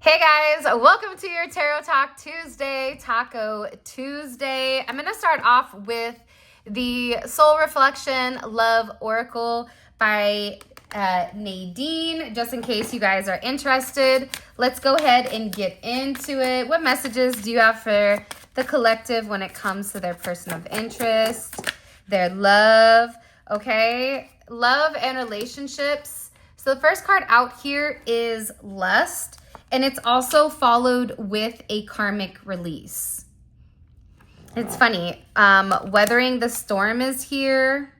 Hey guys, welcome to your Tarot Talk Tuesday, Taco Tuesday. I'm going to start off with the Soul Reflection Love Oracle by Nadine, just in case you guys are interested. Let's go ahead and get into it. What messages do you have for the collective when it comes to their person of interest, their love, okay? Love and relationships. So the first card out here is Lust. And it's also followed with a karmic release. It's funny. Weathering the storm is here.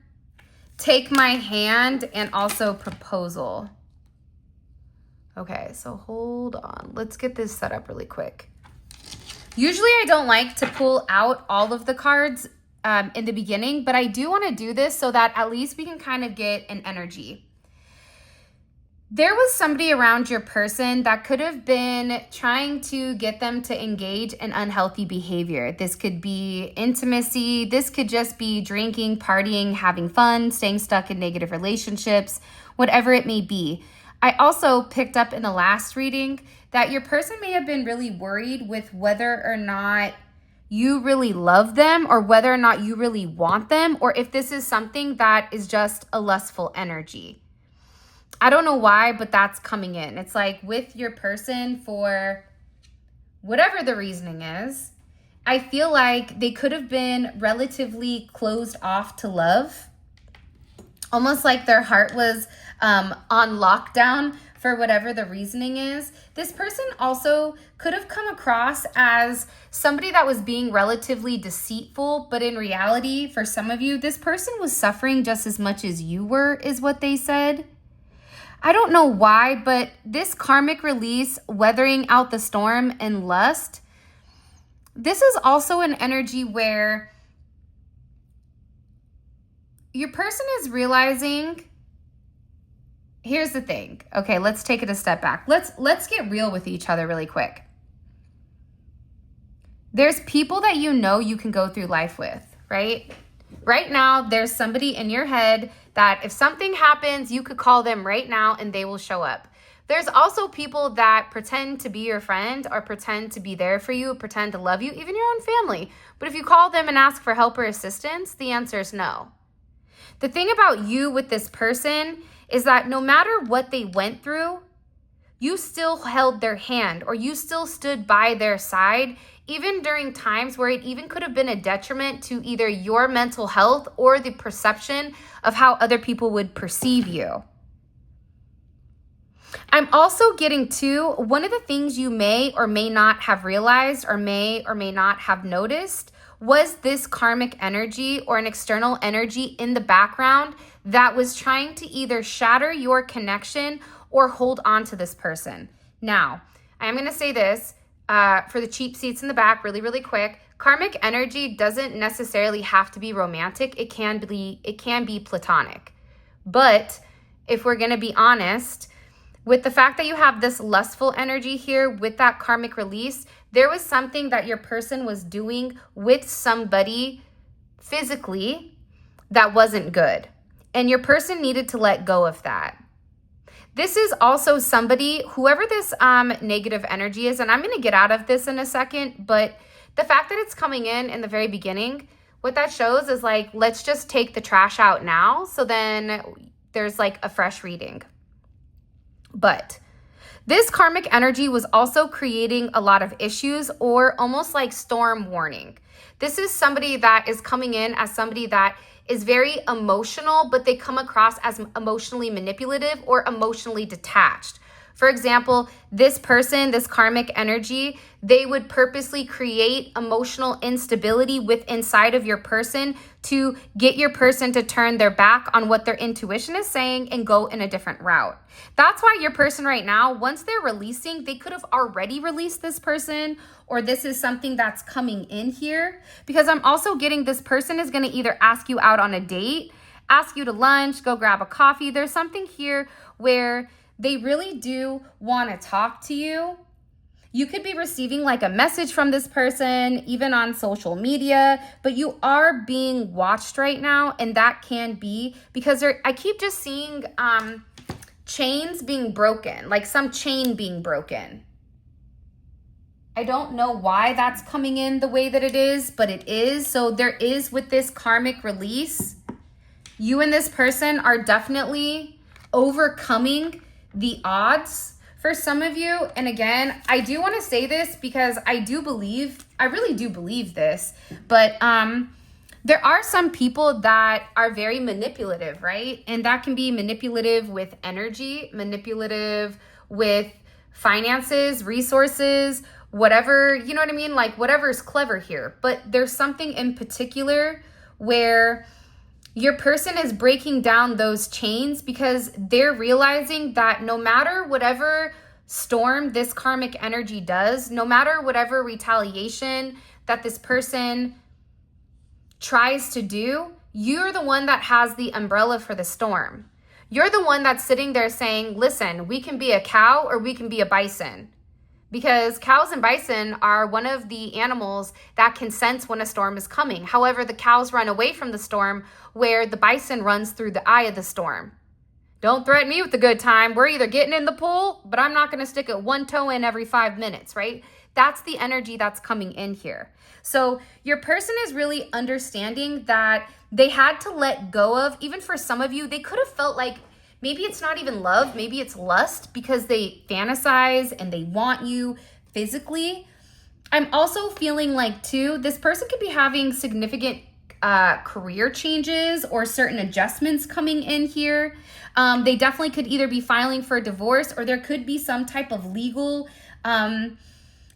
Take my hand and also proposal. Okay, so hold on. Let's get this set up really quick. Usually I don't like to pull out all of the cards in the beginning, but I do want to do this so that at least we can kind of get an energy. There was somebody around your person that could have been trying to get them to engage in unhealthy behavior. This could be intimacy. This could just be drinking, partying, having fun, staying stuck in negative relationships, whatever it may be. I also picked up in the last reading that your person may have been really worried with whether or not you really love them or whether or not you really want them, or if this is something that is just a lustful energy. I don't know why, but that's coming in. It's like with your person, for whatever the reasoning is, I feel like they could have been relatively closed off to love. Almost like their heart was on lockdown for whatever the reasoning is. This person also could have come across as somebody that was being relatively deceitful, but in reality, for some of you, this person was suffering just as much as you were, is what they said. I don't know why, but this karmic release, weathering out the storm and lust, this is also an energy where your person is realizing, here's the thing. Okay, let's take it a step back. Let's get real with each other really quick. There's people that you know you can go through life with, right? Right now, there's somebody in your head that if something happens, you could call them right now and they will show up. There's also people that pretend to be your friend or pretend to be there for you, pretend to love you, even your own family. But if you call them and ask for help or assistance, the answer is no. The thing about you with this person is that no matter what they went through, you still held their hand or you still stood by their side, even during times where it even could have been a detriment to either your mental health or the perception of how other people would perceive you. I'm also getting to one of the things you may or may not have realized or may not have noticed was this karmic energy or an external energy in the background that was trying to either shatter your connection or hold on to this person. Now, I'm going to say this for the cheap seats in the back really, really quick. Karmic energy doesn't necessarily have to be romantic. It can be platonic. But if we're going to be honest, with the fact that you have this lustful energy here with that karmic release, there was something that your person was doing with somebody physically that wasn't good. And your person needed to let go of that. This is also somebody, whoever this negative energy is, and I'm going to get out of this in a second, but the fact that it's coming in the very beginning, what that shows is like, let's just take the trash out now. So then there's like a fresh reading. But this karmic energy was also creating a lot of issues or almost like storm warning. This is somebody that is coming in as somebody that is very emotional, but they come across as emotionally manipulative or emotionally detached. For example, this person, this karmic energy, they would purposely create emotional instability inside of your person to get your person to turn their back on what their intuition is saying and go in a different route. That's why your person right now, once they're releasing, they could have already released this person, or this is something that's coming in here, because I'm also getting this person is going to either ask you out on a date, ask you to lunch, go grab a coffee. There's something here where they really do want to talk to you. You could be receiving like a message from this person, even on social media, but you are being watched right now. And that can be because I keep just seeing chains being broken, like some chain being broken. I don't know why that's coming in the way that it is, but it is. So there is, with this karmic release, you and this person are definitely overcoming the odds for some of you. And again, I do want to say this because I really do believe this, but there are some people that are very manipulative, right? And that can be manipulative with energy, manipulative with finances, resources, whatever, you know what I mean? Like whatever's clever here. But there's something in particular where your person is breaking down those chains because they're realizing that no matter whatever storm this karmic energy does, no matter whatever retaliation that this person tries to do, you're the one that has the umbrella for the storm. You're the one that's sitting there saying, listen, we can be a cow or we can be a bison. Because cows and bison are one of the animals that can sense when a storm is coming. However, the cows run away from the storm where the bison runs through the eye of the storm. Don't threaten me with a good time. We're either getting in the pool, but I'm not going to stick it one toe in every 5 minutes, right? That's the energy that's coming in here. So your person is really understanding that they had to let go of, even for some of you, they could have felt like maybe it's not even love, maybe it's lust because they fantasize and they want you physically. I'm also feeling like too, this person could be having significant career changes or certain adjustments coming in here. They definitely could either be filing for a divorce or there could be some type of legal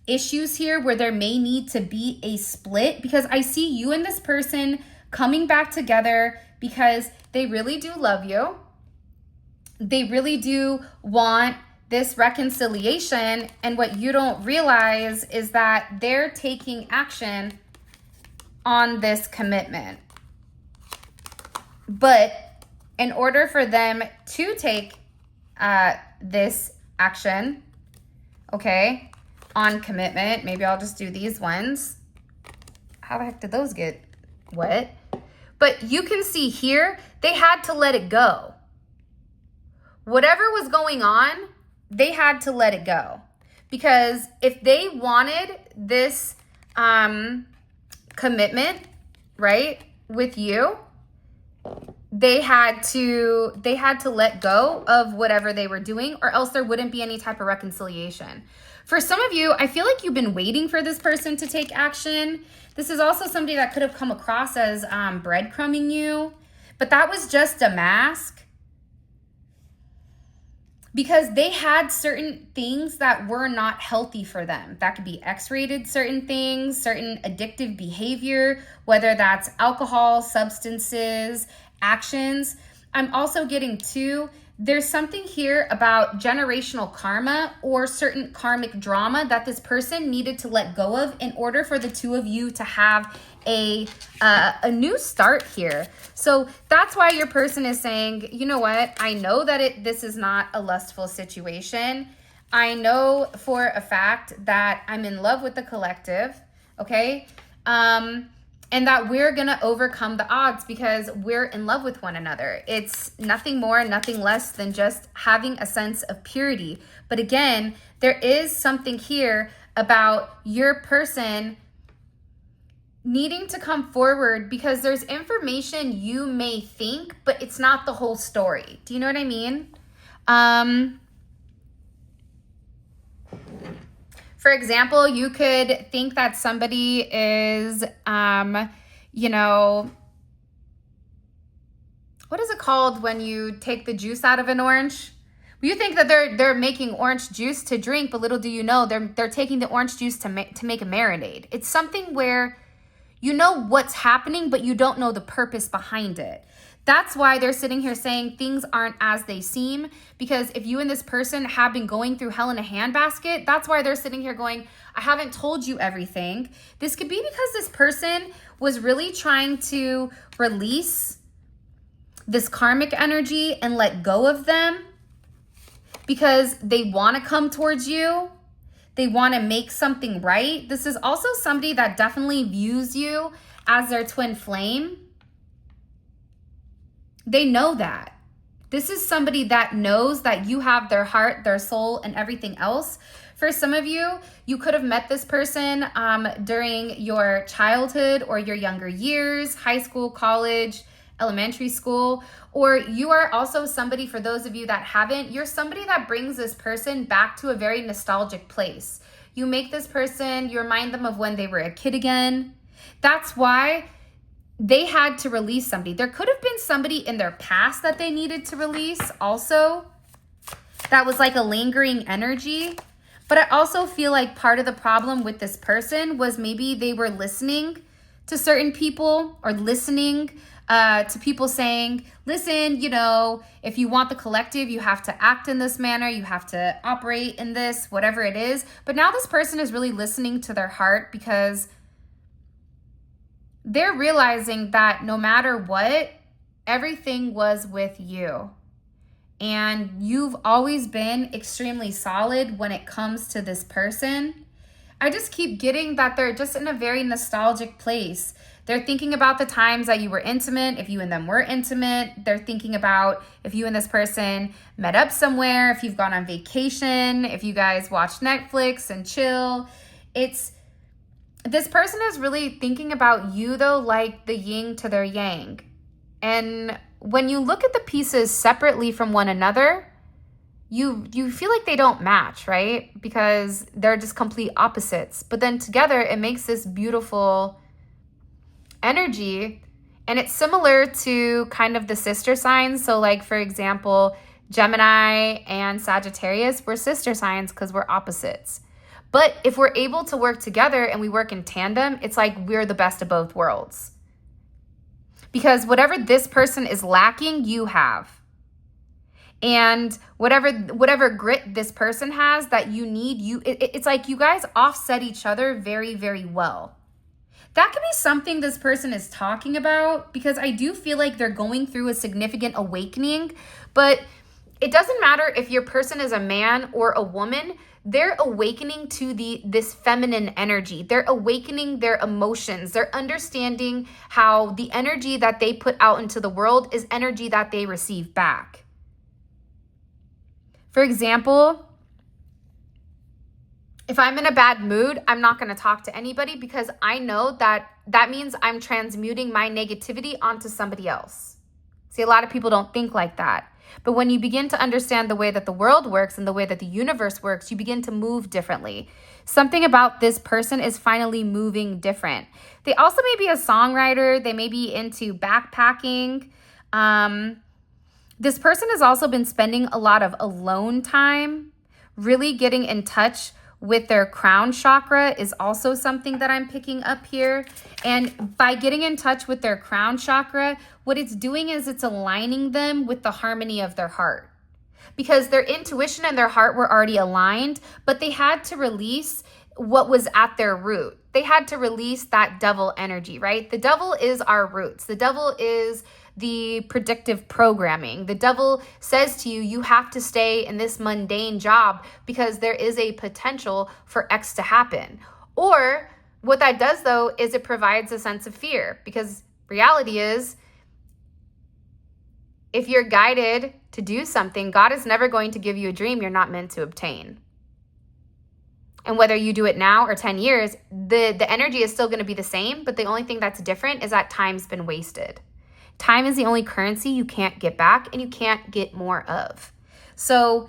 issues here where there may need to be a split, because I see you and this person coming back together because they really do love you. They really do want this reconciliation. And what you don't realize is that they're taking action on this commitment. But in order for them to take this action, okay, on commitment, maybe I'll just do these ones. How the heck did those get wet? But you can see here, they had to let it go. Whatever was going on, they had to let it go. Because if they wanted this commitment, right, with you, they had to let go of whatever they were doing, or else there wouldn't be any type of reconciliation. For some of you, I feel like you've been waiting for this person to take action. This is also somebody that could have come across as breadcrumbing you, but that was just a mask. Because they had certain things that were not healthy for them. That could be X-rated certain things, certain addictive behavior, whether that's alcohol, substances, actions. I'm also getting to, there's something here about generational karma or certain karmic drama that this person needed to let go of in order for the two of you to have a new start here. So that's why your person is saying, you know what? I know that this is not a lustful situation. I know for a fact that I'm in love with the collective, okay? And that we're gonna overcome the odds because we're in love with one another. It's nothing more, nothing less than just having a sense of purity. But again, there is something here about your person needing to come forward because there's information you may think, but it's not the whole story. Do you know what I mean? For example, you could think that somebody is, you know, what is it called when you take the juice out of an orange? You think that they're making orange juice to drink, but little do you know, they're taking the orange juice to make a marinade. It's something where you know what's happening, but you don't know the purpose behind it. That's why they're sitting here saying things aren't as they seem, because if you and this person have been going through hell in a handbasket, that's why they're sitting here going, I haven't told you everything. This could be because this person was really trying to release this karmic energy and let go of them because they want to come towards you. They want to make something right. This is also somebody that definitely views you as their twin flame. They know that. This is somebody that knows that you have their heart, their soul, and everything else. For some of you, you could have met this person during your childhood or your younger years, high school, college, elementary school, or you are also somebody, for those of you that haven't, you're somebody that brings this person back to a very nostalgic place. You make this person, you remind them of when they were a kid again. That's why they had to release somebody. There could have been somebody in their past that they needed to release also. That was like a lingering energy. But I also feel like part of the problem with this person was maybe they were listening to certain people or listening to people saying, listen, you know, if you want the collective, you have to act in this manner, you have to operate in this, whatever it is. But now this person is really listening to their heart because they're realizing that no matter what, everything was with you. And you've always been extremely solid when it comes to this person. I just keep getting that they're just in a very nostalgic place. They're thinking about the times that you were intimate, if you and them were intimate. They're thinking about if you and this person met up somewhere, if you've gone on vacation, if you guys watched Netflix and chill. This person is really thinking about you, though, like the yin to their yang. And when you look at the pieces separately from one another, you feel like they don't match, right? Because they're just complete opposites. But then together, it makes this beautiful energy. And it's similar to kind of the sister signs. So like, for example, Gemini and Sagittarius, we're sister signs because we're opposites. But if we're able to work together and we work in tandem, it's like we're the best of both worlds. Because whatever this person is lacking, you have. And whatever grit this person has that you need, it's like you guys offset each other very, very well. That could be something this person is talking about, because I do feel like they're going through a significant awakening. But it doesn't matter if your person is a man or a woman. They're awakening to this feminine energy. They're awakening their emotions. They're understanding how the energy that they put out into the world is energy that they receive back. For example, if I'm in a bad mood, I'm not going to talk to anybody because I know that means I'm transmuting my negativity onto somebody else. See, a lot of people don't think like that. But when you begin to understand the way that the world works and the way that the universe works, you begin to move differently. Something about this person is finally moving different. They also may be a songwriter. They may be into backpacking. This person has also been spending a lot of alone time. Really getting in touch with their crown chakra is also something that I'm picking up here. And by getting in touch with their crown chakra, what it's doing is it's aligning them with the harmony of their heart. Because their intuition and their heart were already aligned, but they had to release what was at their root. They had to release that devil energy, right? The devil is our roots. The devil is the predictive programming. The devil says to you, you have to stay in this mundane job because there is a potential for X to happen. Or what that does, though, is it provides a sense of fear, because reality is, if you're guided to do something, God is never going to give you a dream you're not meant to obtain. And whether you do it now or 10 years, the energy is still going to be the same, but the only thing that's different is that time's been wasted. Time is the only currency you can't get back and you can't get more of. So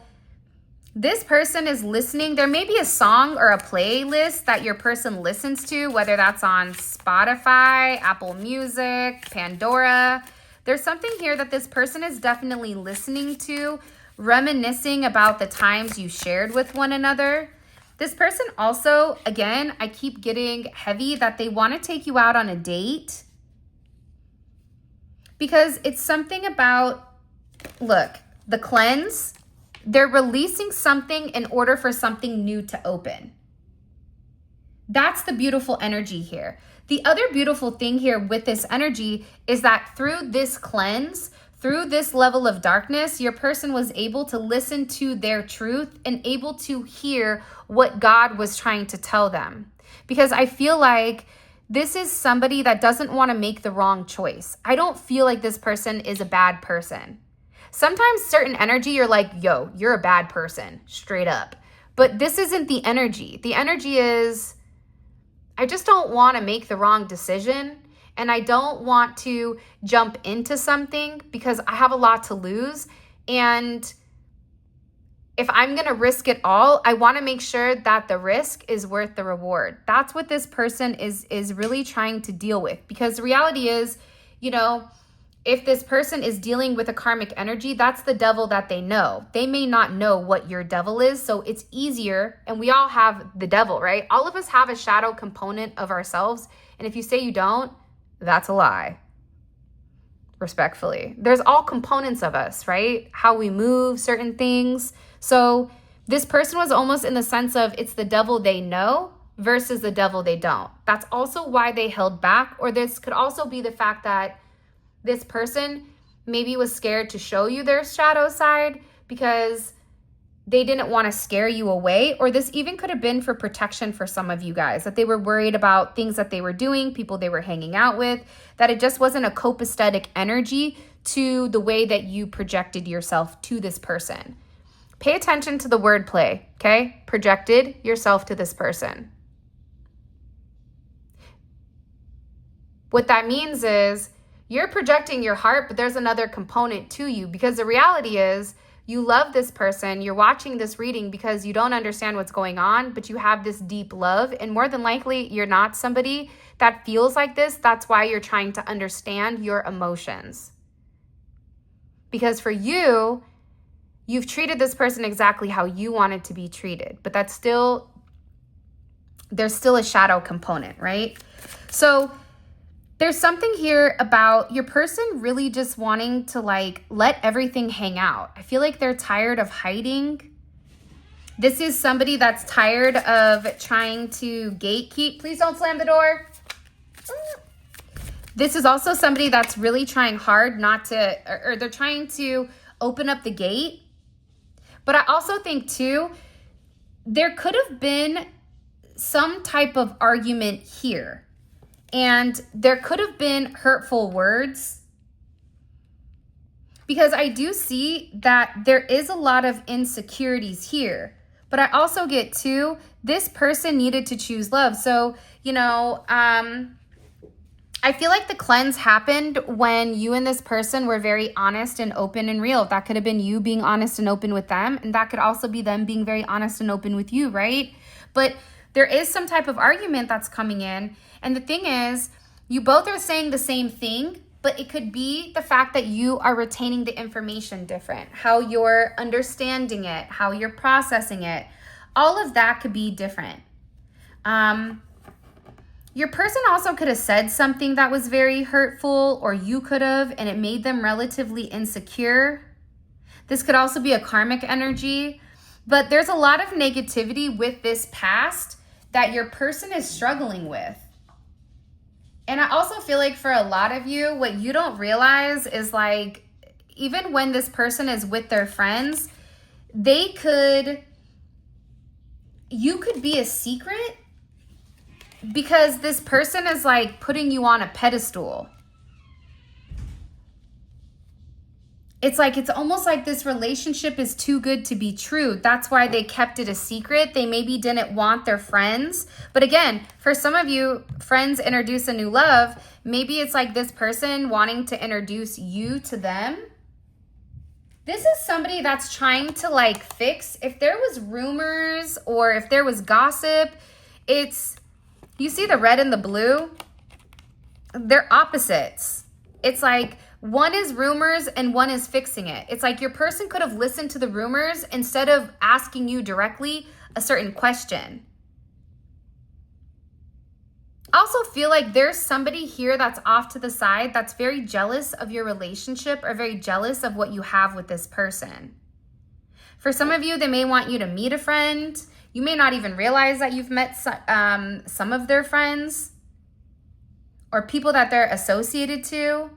this person is listening. There may be a song or a playlist that your person listens to, whether that's on Spotify, Apple Music, Pandora. There's something here that this person is definitely listening to, reminiscing about the times you shared with one another. This person also, again, I keep getting heavy that they want to take you out on a date. Because it's something about, look, the cleanse, they're releasing something in order for something new to open. That's the beautiful energy here. The other beautiful thing here with this energy is that through this cleanse, through this level of darkness, your person was able to listen to their truth and able to hear what God was trying to tell them. Because I feel like this is somebody that doesn't want to make the wrong choice. I don't feel like this person is a bad person. Sometimes certain energy, you're like, yo, you're a bad person, straight up. But this isn't the energy. The energy is, I just don't want to make the wrong decision. And I don't want to jump into something because I have a lot to lose. And if I'm going to risk it all, I want to make sure that the risk is worth the reward. That's what this person is really trying to deal with. Because the reality is, you know, if this person is dealing with a karmic energy, that's the devil that they know. They may not know what your devil is. So it's easier. And we all have the devil, right? All of us have a shadow component of ourselves. And if you say you don't, that's a lie. Respectfully. There's all components of us, right? How we move, certain things. So this person was almost in the sense of it's the devil they know versus the devil they don't. That's also why they held back. Or this could also be the fact that this person maybe was scared to show you their shadow side because they didn't want to scare you away. Or this even could have been for protection for some of you guys, that they were worried about things that they were doing, people they were hanging out with, that it just wasn't a copacetic energy to the way that you projected yourself to this person. Pay attention to the wordplay, okay? Projected yourself to this person. What that means is you're projecting your heart, but there's another component to you, because the reality is you love this person. You're watching this reading because you don't understand what's going on, but you have this deep love. And more than likely, you're not somebody that feels like this. That's why you're trying to understand your emotions. Because for you, you've treated this person exactly how you wanted to be treated, but there's still a shadow component, right? So there's something here about your person really just wanting to like let everything hang out. I feel like they're tired of hiding. This is somebody that's tired of trying to gatekeep. Please don't slam the door. This is also somebody that's really trying hard not to, or they're trying to open up the gate. But I also think too, there could have been some type of argument here. And there could have been hurtful words, because I do see that there is a lot of insecurities here. But I also get too, this person needed to choose love. So, you know, I feel like the cleanse happened when you and this person were very honest and open and real. That could have been you being honest and open with them. And that could also be them being very honest and open with you, right? But there is some type of argument that's coming in. And the thing is, you both are saying the same thing, but it could be the fact that you are retaining the information different, how you're understanding it, how you're processing it. All of that could be different. Your person also could have said something that was very hurtful, or you could have, and it made them relatively insecure. This could also be a karmic energy, but there's a lot of negativity with this past that your person is struggling with. And I also feel like for a lot of you, what you don't realize is like, even when this person is with their friends, you could be a secret, because this person is like putting you on a pedestal. It's like, it's almost like this relationship is too good to be true. That's why they kept it a secret. They maybe didn't want their friends. But again, for some of you, friends introduce a new love. Maybe it's like this person wanting to introduce you to them. This is somebody that's trying to like fix. If there was rumors or if there was gossip, you see the red and the blue? They're opposites. It's like, one is rumors and one is fixing it. It's like your person could have listened to the rumors instead of asking you directly a certain question. I also feel like there's somebody here that's off to the side that's very jealous of your relationship, or very jealous of what you have with this person. For some of you, they may want you to meet a friend. You may not even realize that you've met some of their friends or people that they're associated to.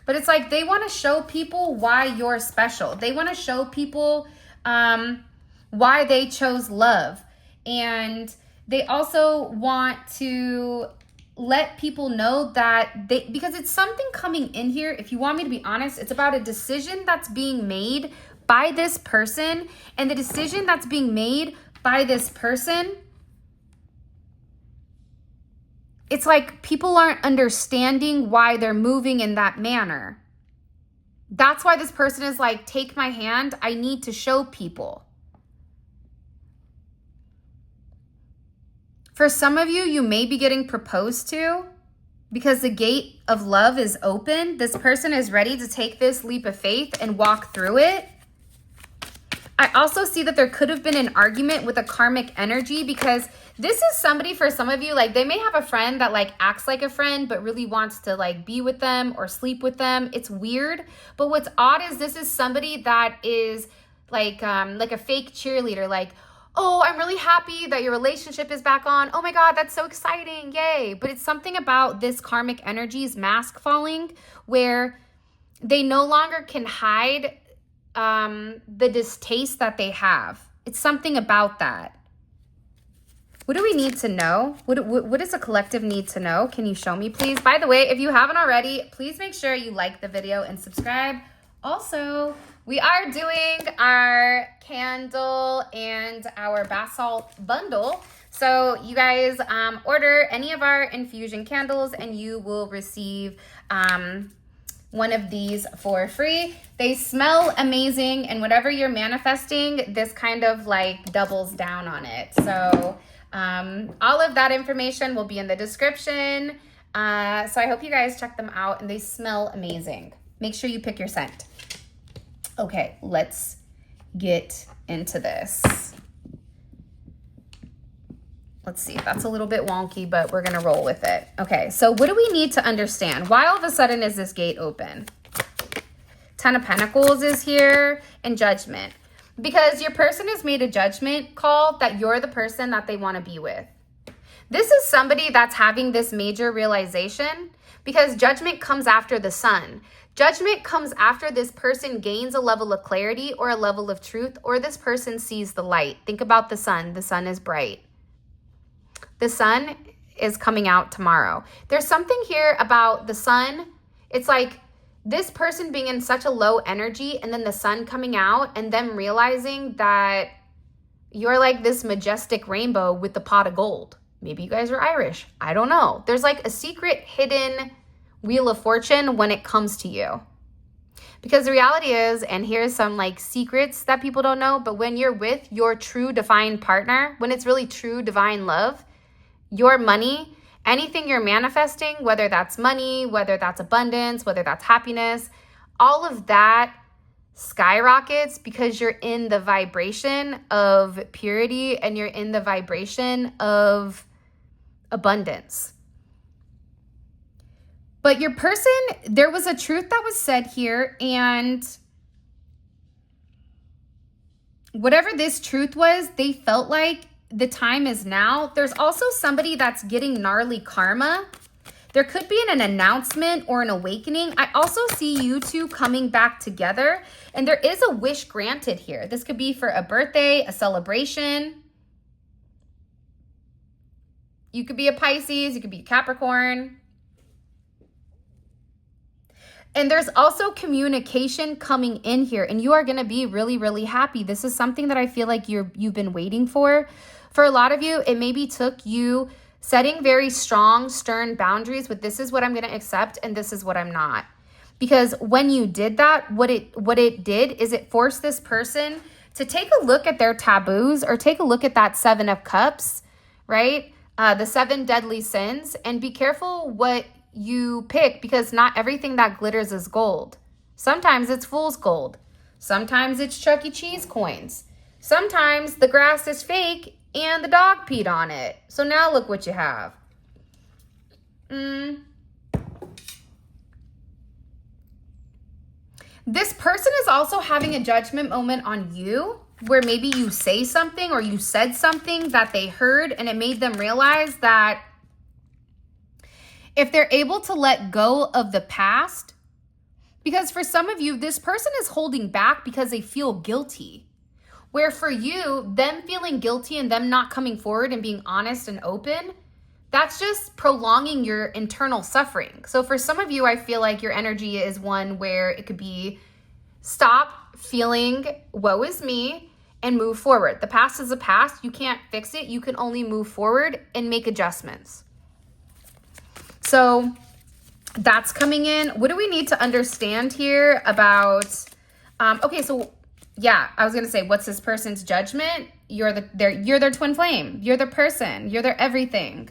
But it's like they want to show people why you're special. They want to show people why they chose love. And they also want to let people know that because it's something coming in here. If you want me to be honest, it's about a decision that's being made by this person, and the decision that's being made by this person, it's like people aren't understanding why they're moving in that manner. That's why this person is like, take my hand. I need to show people. For some of you, you may be getting proposed to because the gate of love is open. This person is ready to take this leap of faith and walk through it. I also see that there could have been an argument with a karmic energy, because this is somebody, for some of you, like they may have a friend that like acts like a friend but really wants to like be with them or sleep with them. It's weird. But what's odd is this is somebody that is like a fake cheerleader, like, oh, I'm really happy that your relationship is back on. Oh my God, that's so exciting. Yay. But it's something about this karmic energy's mask falling where they no longer can hide the distaste that they have. It's something about that. What do we need to know? What does a collective need to know? Can you show me, please? By the way, if you haven't already, please make sure you like the video and subscribe. Also, we are doing our candle and our basalt bundle. So you guys order any of our infusion candles and you will receive one of these for free. They smell amazing, and whatever you're manifesting, this kind of like doubles down on it. So all of that information will be in the description. So I hope you guys check them out, and they smell amazing. Make sure you pick your scent. Okay, let's get into this. Let's see, that's a little bit wonky, but we're gonna roll with it. Okay, so what do we need to understand? Why all of a sudden is this gate open? 10 of Pentacles is here, and Judgment. Because your person has made a judgment call that you're the person that they wanna be with. This is somebody that's having this major realization, because Judgment comes after the Sun. Judgment comes after this person gains a level of clarity or a level of truth, or this person sees the light. Think about the sun. The sun is bright. The sun is coming out tomorrow. There's something here about the sun. It's like this person being in such a low energy, and then the sun coming out and them realizing that you're like this majestic rainbow with the pot of gold. Maybe you guys are Irish. I don't know. There's like a secret hidden Wheel of Fortune when it comes to you. Because the reality is, and here's some like secrets that people don't know, but when you're with your true divine partner, when it's really true divine love, your money, anything you're manifesting, whether that's money, whether that's abundance, whether that's happiness, all of that skyrockets because you're in the vibration of purity and you're in the vibration of abundance. But your person, there was a truth that was said here, and whatever this truth was, they felt like the time is now. There's also somebody that's getting gnarly karma. There could be an announcement or an awakening. I also see you two coming back together, and there is a wish granted here. This could be for a birthday, a celebration. You could be a Pisces, you could be a Capricorn. And there's also communication coming in here, and you are going to be really, really happy. This is something that I feel like you've been waiting for. For a lot of you, it maybe took you setting very strong, stern boundaries with this is what I'm going to accept and this is what I'm not. Because when you did that, what it did is it forced this person to take a look at their taboos, or take a look at that 7 of Cups, right? The 7 deadly sins, and be careful what you pick, because not everything that glitters is gold. Sometimes it's fool's gold. Sometimes it's Chuck E. Cheese coins. Sometimes the grass is fake and the dog peed on it. So now look what you have. This person is also having a judgment moment on you, where maybe you say something or you said something that they heard, and it made them realize that if they're able to let go of the past, because for some of you, this person is holding back because they feel guilty. Where for you, them feeling guilty and them not coming forward and being honest and open, that's just prolonging your internal suffering. So for some of you, I feel like your energy is one where it could be stop feeling woe is me and move forward. The past is the past. You can't fix it. You can only move forward and make adjustments. So that's coming in. What do we need to understand here about, okay, so yeah, I was going to say, what's this person's judgment? You're their twin flame. You're the person. You're their everything.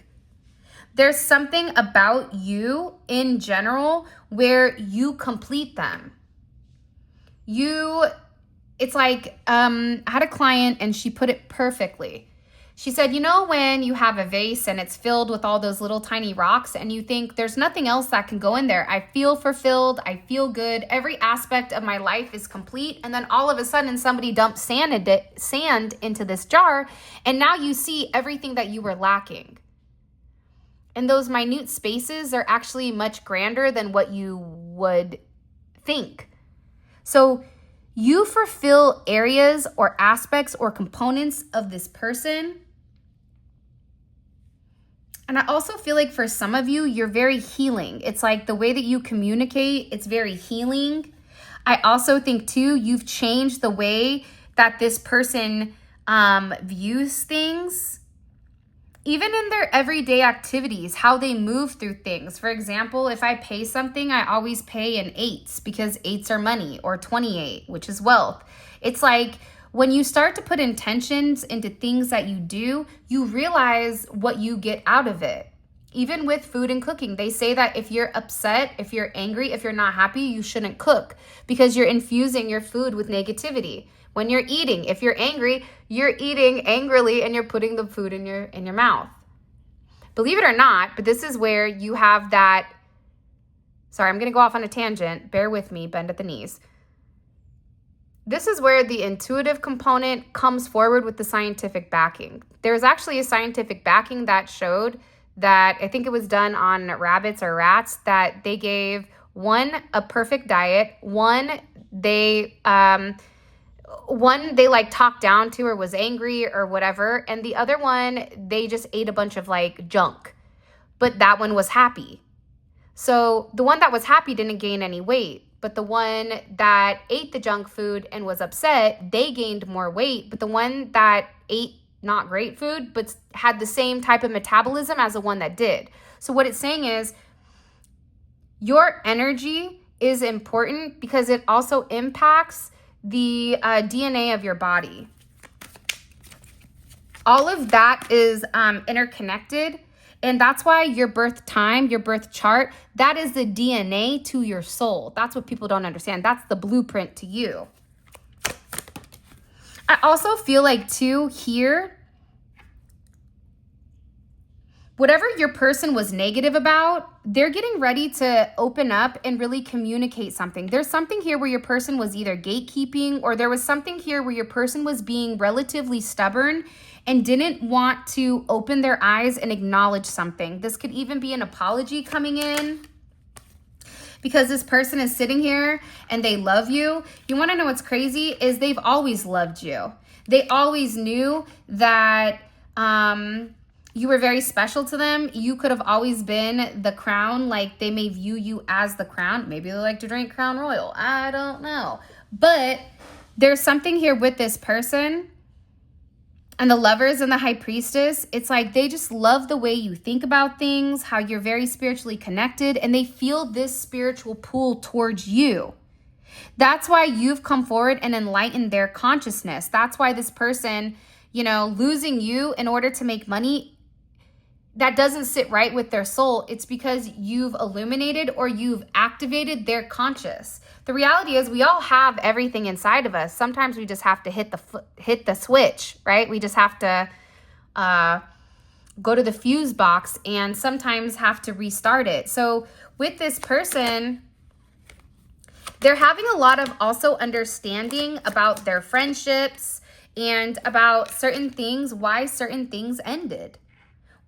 There's something about you in general where you complete them. It's like, I had a client and she put it perfectly. She said, you know, when you have a vase and it's filled with all those little tiny rocks and you think there's nothing else that can go in there. I feel fulfilled. I feel good. Every aspect of my life is complete. And then all of a sudden somebody dumps sand into this jar. And now you see everything that you were lacking. And those minute spaces are actually much grander than what you would think. So you fulfill areas or aspects or components of this person. And I also feel like for some of you, you're very healing. It's like the way that you communicate, it's very healing. I also think too, you've changed the way that this person views things. Even in their everyday activities, how they move through things. For example, if I pay something, I always pay in 8s because 8s are money, or 28, which is wealth. It's like when you start to put intentions into things that you do, you realize what you get out of it. Even with food and cooking, they say that if you're upset, if you're angry, if you're not happy, you shouldn't cook because you're infusing your food with negativity. When you're eating, if you're angry, you're eating angrily and you're putting the food in your mouth. Believe it or not, but this is where you have that, sorry, I'm going to go off on a tangent. Bear with me, bend at the knees. This is where the intuitive component comes forward with the scientific backing. There's actually a scientific backing that showed that, I think it was done on rabbits or rats, that they gave one a perfect diet, one they like talked down to or was angry or whatever, and the other one they just ate a bunch of like junk, but that one was happy. So the one that was happy didn't gain any weight, but the one that ate the junk food and was upset, they gained more weight. But the one that ate not great food but had the same type of metabolism as the one that did. So what it's saying is your energy is important because it also impacts the DNA of your body. All of that is interconnected. And that's why your birth time, your birth chart, that is the DNA to your soul. That's what people don't understand. That's the blueprint to you. I also feel like too here, whatever your person was negative about, they're getting ready to open up and really communicate something. There's something here where your person was either gatekeeping, or there was something here where your person was being relatively stubborn and didn't want to open their eyes and acknowledge something. This could even be an apology coming in because this person is sitting here and they love you. You want to know what's crazy is they've always loved you. They always knew that you were very special to them. You could have always been the crown. Like they may view you as the crown. Maybe they like to drink Crown Royal. I don't know. But there's something here with this person. And the Lovers and the High Priestess, it's like they just love the way you think about things, how you're very spiritually connected, and they feel this spiritual pull towards you. That's why you've come forward and enlightened their consciousness. That's why this person, losing you in order to make money, that doesn't sit right with their soul. It's because you've illuminated or you've activated their conscious. The reality is we all have everything inside of us. Sometimes we just have to hit the switch, right? We just have to go to the fuse box and sometimes have to restart it. So with this person, they're having a lot of also understanding about their friendships and about certain things, why certain things ended,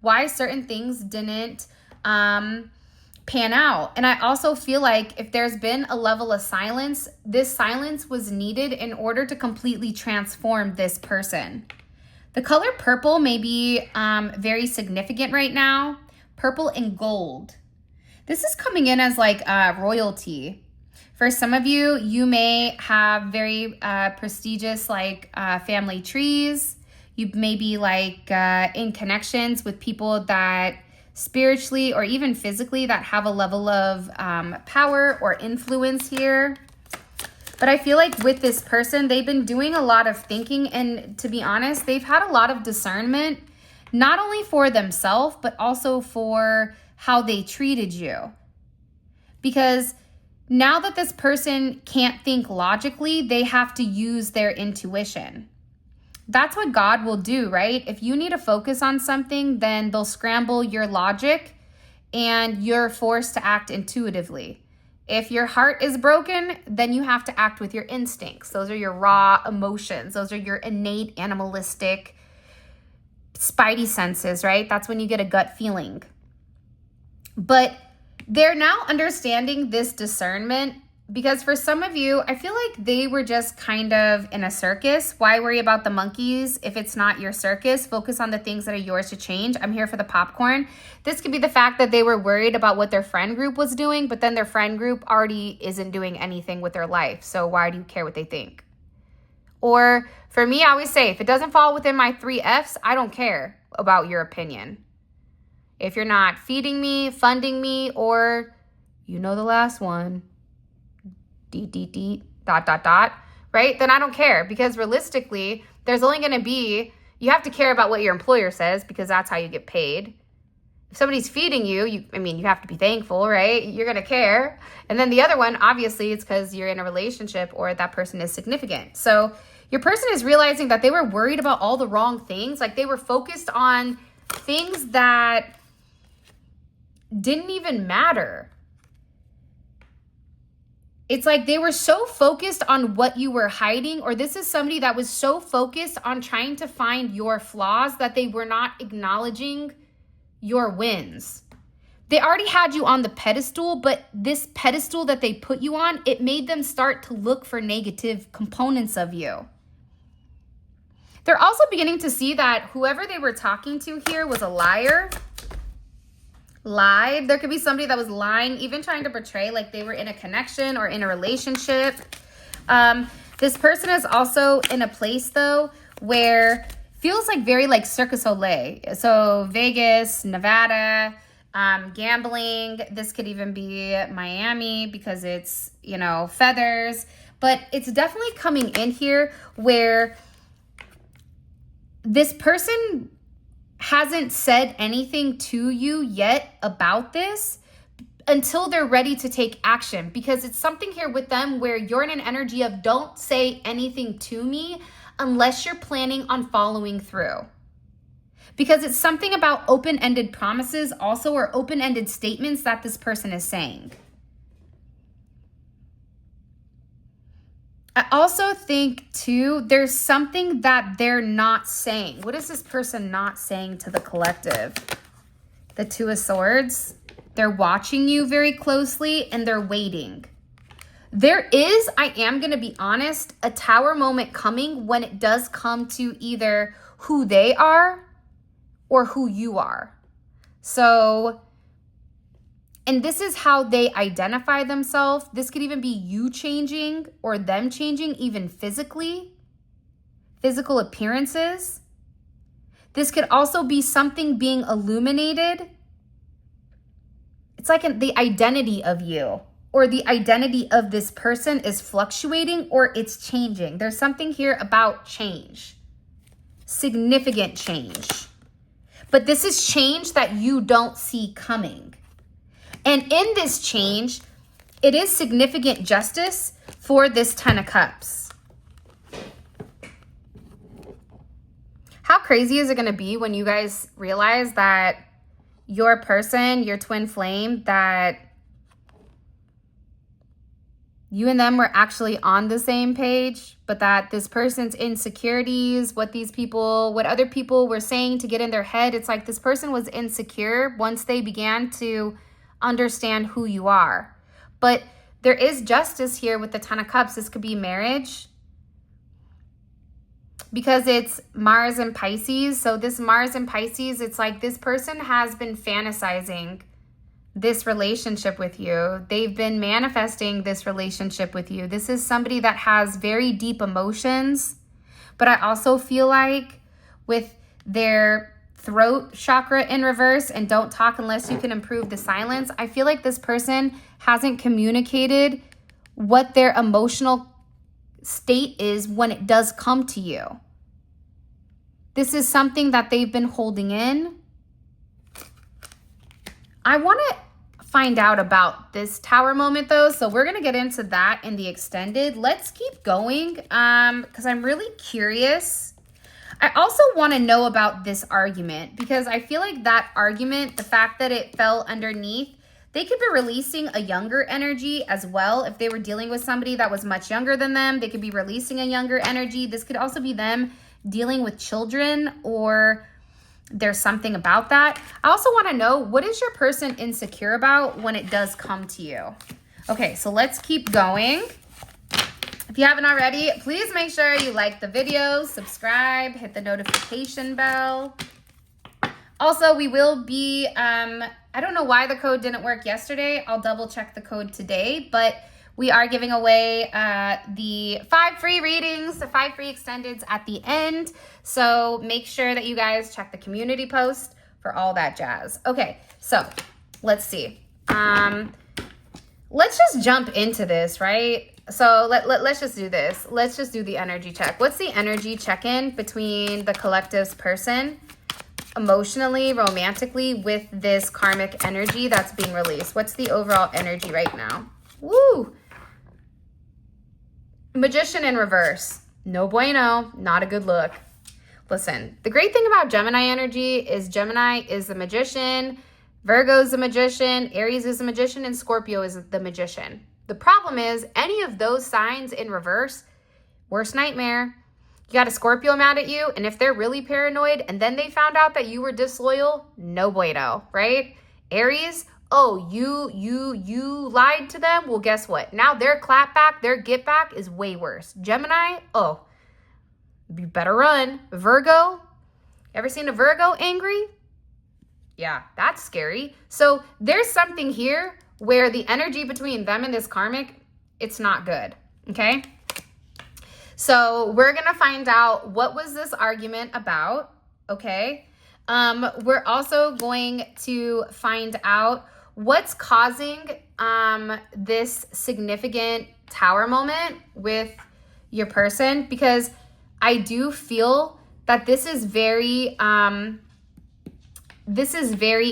why certain things didn't pan out. And I also feel like if there's been a level of silence, this silence was needed in order to completely transform this person. The color purple may be very significant right now. purple and gold. This is coming in as like royalty. For some of you, you may have very prestigious like family trees. You may be like in connections with people that spiritually or even physically that have a level of power or influence here. But I feel like with this person, they've been doing a lot of thinking, and to be honest, they've had a lot of discernment, not only for themselves, but also for how they treated you. Because now that this person can't think logically, they have to use their intuition. That's what God will do, right? If you need to focus on something, then they'll scramble your logic and you're forced to act intuitively. If your heart is broken, then you have to act with your instincts. Those are your raw emotions. Those are your innate animalistic spidey senses, right? That's when you get a gut feeling. But they're now understanding this discernment because for some of you, I feel like they were just kind of in a circus. Why worry about the monkeys if it's not your circus? Focus on the things that are yours to change. I'm here for the popcorn. This could be the fact that they were worried about what their friend group was doing, but then their friend group already isn't doing anything with their life. So why do you care what they think? Or for me, I always say, if it doesn't fall within my 3 Fs, I don't care about your opinion. If you're not feeding me, funding me, or you know the last one, right? Then I don't care, because realistically, there's only going to be, you have to care about what your employer says because that's how you get paid. If somebody's feeding you, you have to be thankful, right? You're going to care. And then the other one, obviously, it's because you're in a relationship or that person is significant. So your person is realizing that they were worried about all the wrong things. Like they were focused on things that didn't even matter. It's like they were so focused on what you were hiding, or this is somebody that was so focused on trying to find your flaws that they were not acknowledging your wins. They already had you on the pedestal, but this pedestal that they put you on, it made them start to look for negative components of you. They're also beginning to see that whoever they were talking to here was a liar. Lied. There could be somebody that was lying, even trying to portray like they were in a connection or in a relationship. This person is also in a place though where feels like very like Cirque du Soleil. So Vegas, Nevada, gambling. This could even be Miami because it's, feathers. But it's definitely coming in here where this person hasn't said anything to you yet about this until they're ready to take action, because it's something here with them where you're in an energy of don't say anything to me unless you're planning on following through. Because it's something about open-ended promises also, or open-ended statements that this person is saying. I also think, too, there's something that they're not saying. What is this person not saying to the collective? The Two of Swords. They're watching you very closely and they're waiting. There is, I am going to be honest, a Tower moment coming when it does come to either who they are or who you are. So, and this is how they identify themselves. This could even be you changing or them changing, even physically, physical appearances. This could also be something being illuminated. It's like the identity of you or the identity of this person is fluctuating or it's changing. There's something here about change, significant change. But this is change that you don't see coming. And in this change, it is significant justice for this Ten of Cups. How crazy is it going to be when you guys realize that your person, your twin flame, that you and them were actually on the same page, but that this person's insecurities, what other people were saying to get in their head, it's like this person was insecure once they began to understand who you are. But there is justice here with the Ten of Cups. This could be marriage. because it's Mars and Pisces. So this Mars and Pisces, it's like this person has been fantasizing this relationship with you. They've been manifesting this relationship with you. This is somebody that has very deep emotions, but I also feel like with their throat chakra in reverse and don't talk unless you can improve the silence, I feel like this person hasn't communicated what their emotional state is when it does come to you. This is something that they've been holding in. I want to find out about this tower moment though, so we're going to get into that in the extended. Let's keep going because I'm really curious. I also want to know about this argument because I feel like that argument, the fact that it fell underneath, they could be releasing a younger energy as well. If they were dealing with somebody that was much younger than them, they could be releasing a younger energy. This could also be them dealing with children, or there's something about that. I also want to know, what is your person insecure about when it does come to you? Okay, so let's keep going. If you haven't already, please make sure you like the video, subscribe, hit the notification bell. Also, we will be, I don't know why the code didn't work yesterday. I'll double check the code today, but we are giving away the 5 free readings, the 5 free extendeds at the end. So make sure that you guys check the community post for all that jazz. Okay, so let's see. Let's just jump into this, right? So let's just do this. Let's just do the energy check. What's the energy check-in between the collective's person emotionally, romantically, with this karmic energy that's being released? What's the overall energy right now? Woo! Magician in reverse. No bueno. Not a good look. Listen, the great thing about Gemini energy is Gemini is the magician, Virgo is the magician, Aries is the magician, and Scorpio is the magician. The problem is any of those signs in reverse, worst nightmare. You got a Scorpio mad at you, and if they're really paranoid and then they found out that you were disloyal, no bueno, right? Aries, oh, you lied to them? Well, guess what? Now their clap back, their get back is way worse. Gemini, oh, you better run. Virgo, ever seen a Virgo angry? Yeah, that's scary. So there's something here where the energy between them and this karmic, it's not good, okay? So we're going to find out what was this argument about, okay? We're also going to find out what's causing this significant tower moment with your person, because I do feel that this is very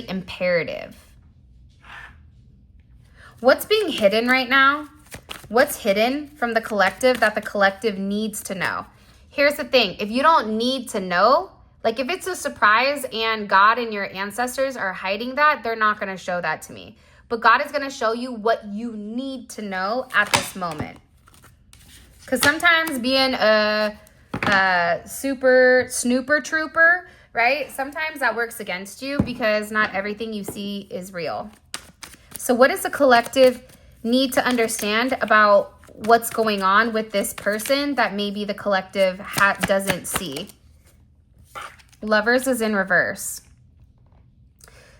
imperative. What's being hidden right now? What's hidden from the collective that the collective needs to know? Here's the thing. If you don't need to know, like if it's a surprise and God and your ancestors are hiding that, they're not going to show that to me. But God is going to show you what you need to know at this moment. Because sometimes being a super snooper trooper, right? Sometimes that works against you because not everything you see is real. So what does the collective need to understand about what's going on with this person that maybe the collective doesn't see? Lovers is in reverse.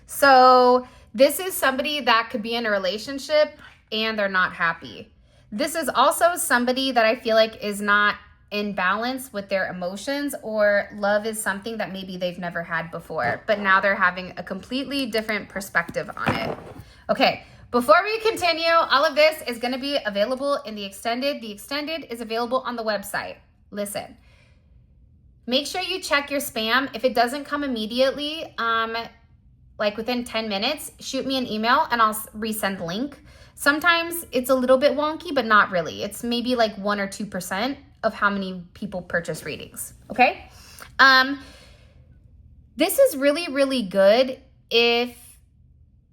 So this is somebody that could be in a relationship and they're not happy. This is also somebody that I feel like is not in balance with their emotions, or love is something that maybe they've never had before, but now they're having a completely different perspective on it. Okay, before we continue, all of this is going to be available in the extended. The extended is available on the website. Listen, make sure you check your spam. If it doesn't come immediately, like within 10 minutes, shoot me an email and I'll resend the link. Sometimes it's a little bit wonky, but not really. It's maybe like 1 or 2% of how many people purchase readings, okay? This is really, really good if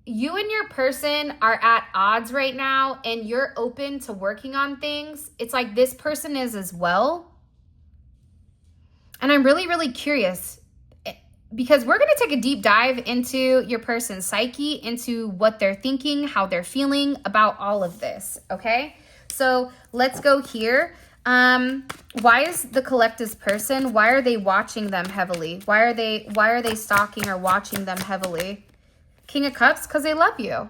you and your person are at odds right now and you're open to working on things. It's like this person is as well. And I'm really, really curious because we're going to take a deep dive into your person's psyche, into what they're thinking, how they're feeling about all of this, okay? So let's go here. Why is the collective's person, why are they watching them heavily? Why are they stalking or watching them heavily? King of Cups, because they love you.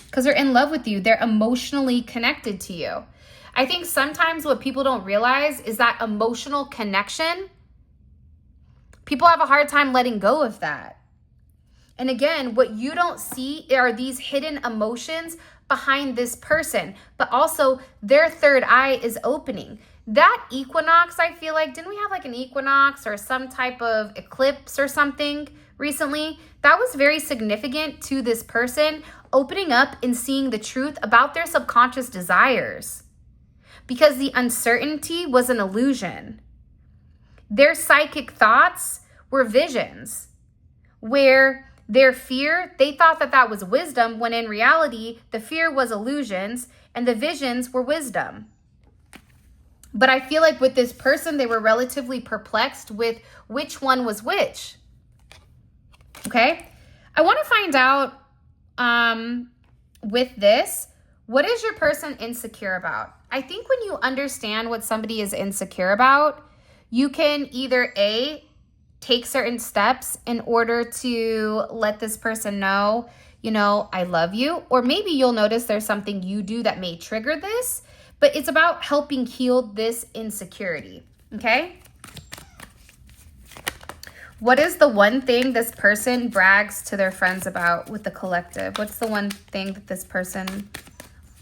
Because they're in love with you. They're emotionally connected to you. I think sometimes what people don't realize is that emotional connection, people have a hard time letting go of that. And again, what you don't see are these hidden emotions behind this person, but also their third eye is opening. That equinox, I feel like, didn't we have like an equinox or some type of eclipse or something recently? That was very significant to this person opening up and seeing the truth about their subconscious desires, because the uncertainty was an illusion. Their psychic thoughts were visions, where their fear, they thought that that was wisdom, when in reality, the fear was illusions and the visions were wisdom. But I feel like with this person, they were relatively perplexed with which one was which. Okay? I want to find out with this, what is your person insecure about? I think when you understand what somebody is insecure about, you can either A, take certain steps in order to let this person know, you know, I love you. Or maybe you'll notice there's something you do that may trigger this, but it's about helping heal this insecurity, okay? What is the one thing this person brags to their friends about with the collective? What's the one thing that this person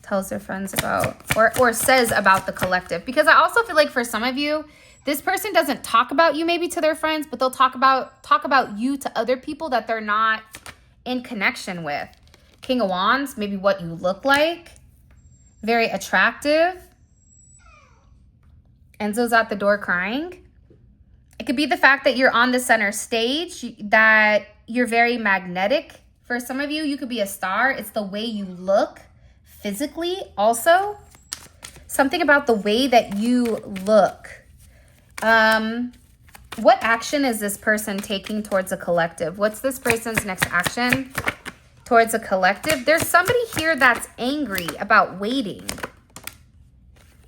tells their friends about or says about the collective? Because I also feel like for some of you, this person doesn't talk about you maybe to their friends, but they'll talk about you to other people that they're not in connection with. King of Wands, maybe what you look like. Very attractive. Enzo's at the door crying. It could be the fact that you're on the center stage, that you're very magnetic. For some of you, you could be a star. It's the way you look physically also. Something about the way that you look. What action is this person taking towards a collective? What's this person's next action towards a collective? There's somebody here that's angry about waiting.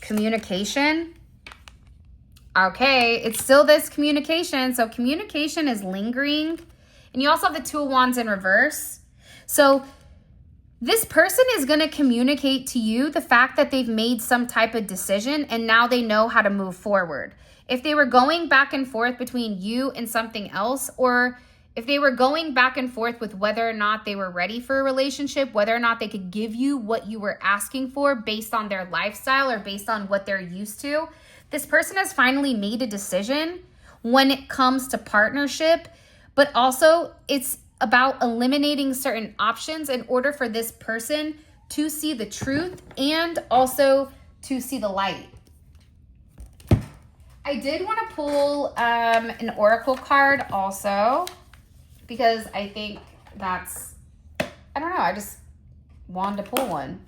Communication. Okay, it's still this communication. So communication is lingering. And you also have the Two of Wands in reverse. So this person is going to communicate to you the fact that they've made some type of decision and now they know how to move forward. If they were going back and forth between you and something else, or if they were going back and forth with whether or not they were ready for a relationship, whether or not they could give you what you were asking for based on their lifestyle or based on what they're used to, this person has finally made a decision when it comes to partnership, but also it's about eliminating certain options in order for this person to see the truth and also to see the light. I did want to pull an oracle card also, because I think that's, I don't know, I just wanted to pull one.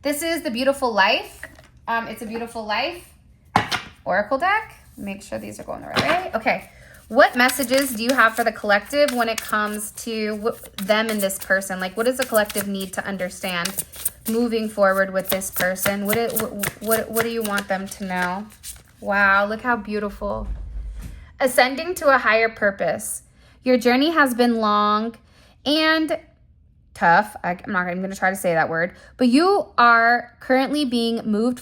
This is the Beautiful Life. It's a Beautiful Life oracle deck. Make sure these are going the right way. Okay. What messages do you have for the collective when it comes to them and this person? Like, what does the collective need to understand moving forward with this person? What do you want them to know? Wow, look how beautiful. Ascending to a higher purpose. Your journey has been long and tough. I'm not even going to try to say that word. But you are currently being moved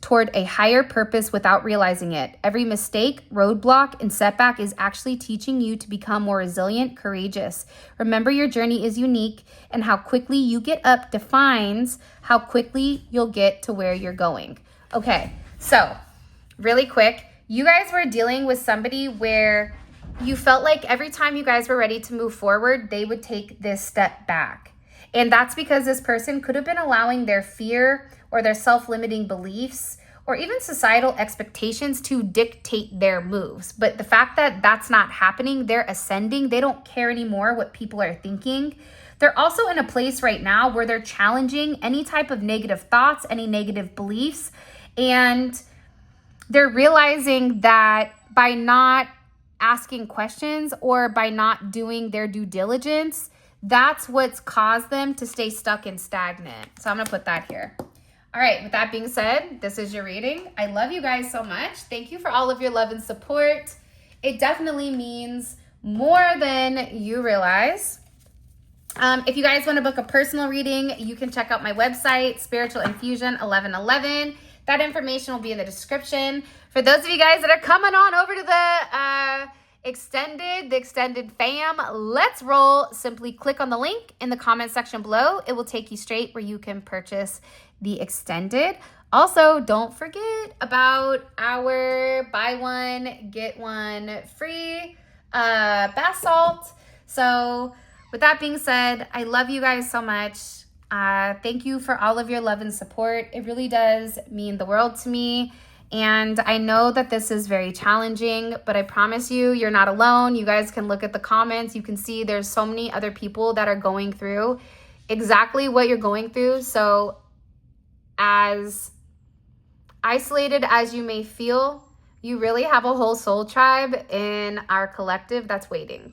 toward a higher purpose without realizing it. Every mistake, roadblock, and setback is actually teaching you to become more resilient, courageous. Remember, your journey is unique, and how quickly you get up defines how quickly you'll get to where you're going. Okay, so really quick, you guys were dealing with somebody where you felt like every time you guys were ready to move forward, they would take this step back. And that's because this person could have been allowing their fear or their self-limiting beliefs or even societal expectations to dictate their moves. But the fact that that's not happening, they're ascending, they don't care anymore what people are thinking. They're also in a place right now where they're challenging any type of negative thoughts, any negative beliefs, and they're realizing that by not asking questions or by not doing their due diligence, that's what's caused them to stay stuck and stagnant. So I'm going to put that here. All right, with that being said, this is your reading. I love you guys so much. Thank you for all of your love and support. It definitely means more than you realize. If you guys want to book a personal reading, you can check out my website, Spiritual Infusion 1111. That information will be in the description. For those of you guys that are coming on over to the extended fam, let's roll. Simply click on the link in the comment section below. It will take you straight where you can purchase the extended. Also, don't forget about our buy one, get one free bath salt. So with that being said, I love you guys so much. Thank you for all of your love and support. It really does mean the world to me. And I know that this is very challenging, but I promise you, you're not alone. You guys can look at the comments. You can see there's so many other people that are going through exactly what you're going through. So as isolated as you may feel, you really have a whole soul tribe in our collective that's waiting.